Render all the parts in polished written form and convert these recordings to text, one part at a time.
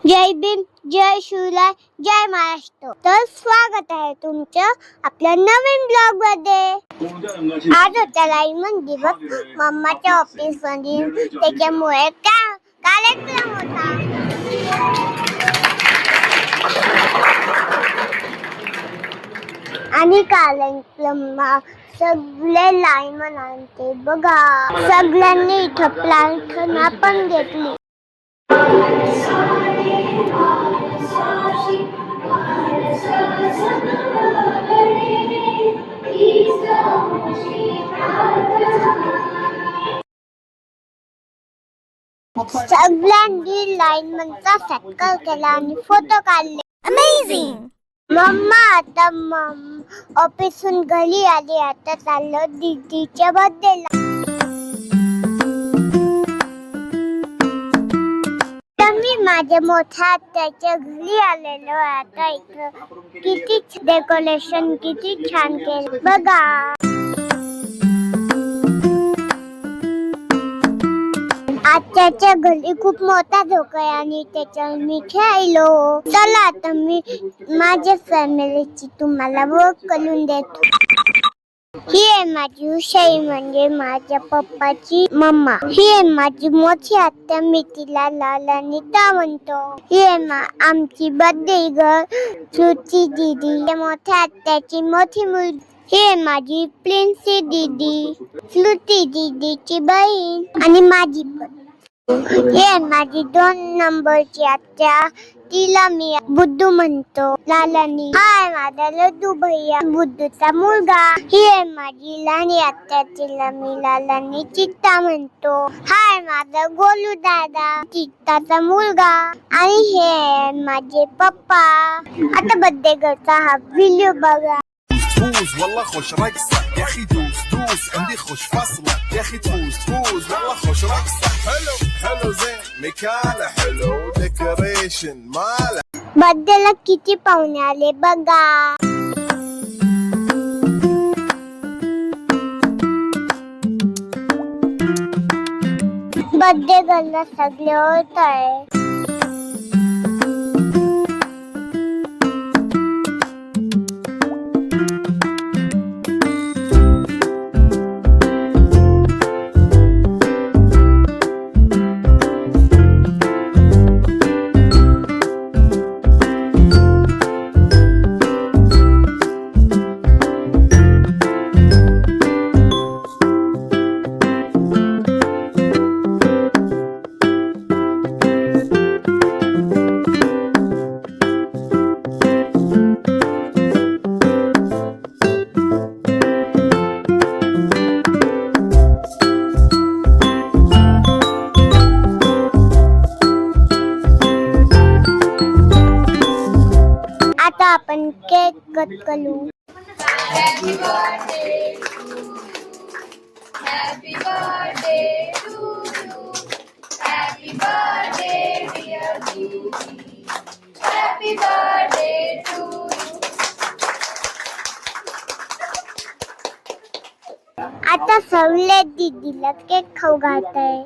जय भीम, जय शिवराय, जय महाराष्ट्र. तर स्वागत आहे तुमचं आपल्या नवीन ब्लॉग मध्ये. आज होता लाईमन दिवस मम्माच्या ऑफिस मध्ये, त्याच्यामुळे कार्यक्रम होता. आणि कार्यक्रम सगळे लाईमन आणते बघा. सगळ्यांनी इथं प्रार्थना पण घेतली. सगळ्यांनी लाईनमनचा सत्कार केला आणि फोटो काढले. अमेझिंग. मम्मा आता ऑफिसून घरी आली. आता चाललो दीदीच्या बर्थडेला. मी माझ्या मोठ्या आत्याच्या घरी आलेलो. आता इथं किती डेकोरेशन किती छान केलं बघा. आत्याच्या घरी खूप मोठा झोका आहे आणि त्याच्यावर मी खेळलो. चला आता मी माझ्या फॅमिलीची तुम्हाला ओळख करून देतो. ही आहे माझी हुशाई, म्हणजे माझ्या पप्पाची मम्मा. ही आहे माझी मोठी आत्या, मी तिला लालनिता म्हणतो. ही आहे आमची बर्थडे गर्ल श्रुती दीदी, मोठ्या आत्याची मोठी मुलगी. ही आहे माझी प्रिन्सी दीदी, श्रुती दीदीची बहीण आणि माझी पण. ही आहे माझी 2 नंबरची आत्या, तिला मी बुद्धू म्हणतो. लालनी. हाय माझा लड्डू भैया, बुद्धूचा मुलगा. ही आहे माझी लहानी आत्या, तिला मी लालनी चित्ता म्हणतो. हाय माझा गोलू दादा, चित्ताचा मुलगा. आणि हे आहे माझे पप्पा. आता बर्थडे गर्लचा हा व्हिडिओ बघा. تفوز والله خوش رقصة يا اخي دوس دوس عندي خوش فصلة يا اخي تفوز تفوز والله خوش رقصة حلو حلو زين مكانه حلو ديكوريشن ماله. बर्थडेला किती पाहुणे आले बघा. बर्थडे गर्लला सगळे ओळखत आहे. आता आपण केक कट करू. Happy birthday to you. Happy birthday to you. Happy birthday dear Didi. Happy birthday to you. आता सगळे दीदीला केक खाऊ घालताय.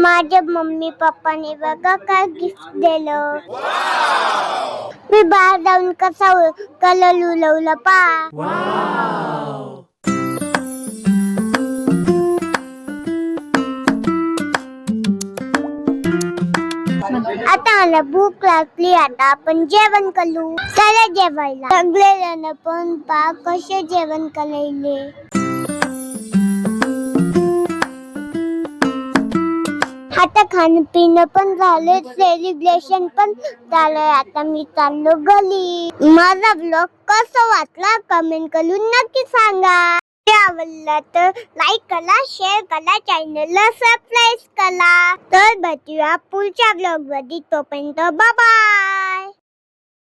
माझ्या मम्मी पप्पाने बघा काय गिफ्ट दिलं. मी बाहेर जाऊन कसा कलर उलवला पा. आता मला भूक लागली. आता आपण जेवण करू. चला जेवायला. सगळे जण पण पा कसे जेवण करायले. आता खाणं पिणं पण झालं, सेलिब्रेशन पण झालंय. आता मी चाललो घरी. माझा ब्लॉग कसा वाटला कमेंट करून नक्की सांगा. आवडला तर लाईक करा, शेअर करा, चॅनलला सबस्क्राईब करा. तर भेटूया पुढच्या ब्लॉग मध्ये. तोपर्यंत बाय बाय.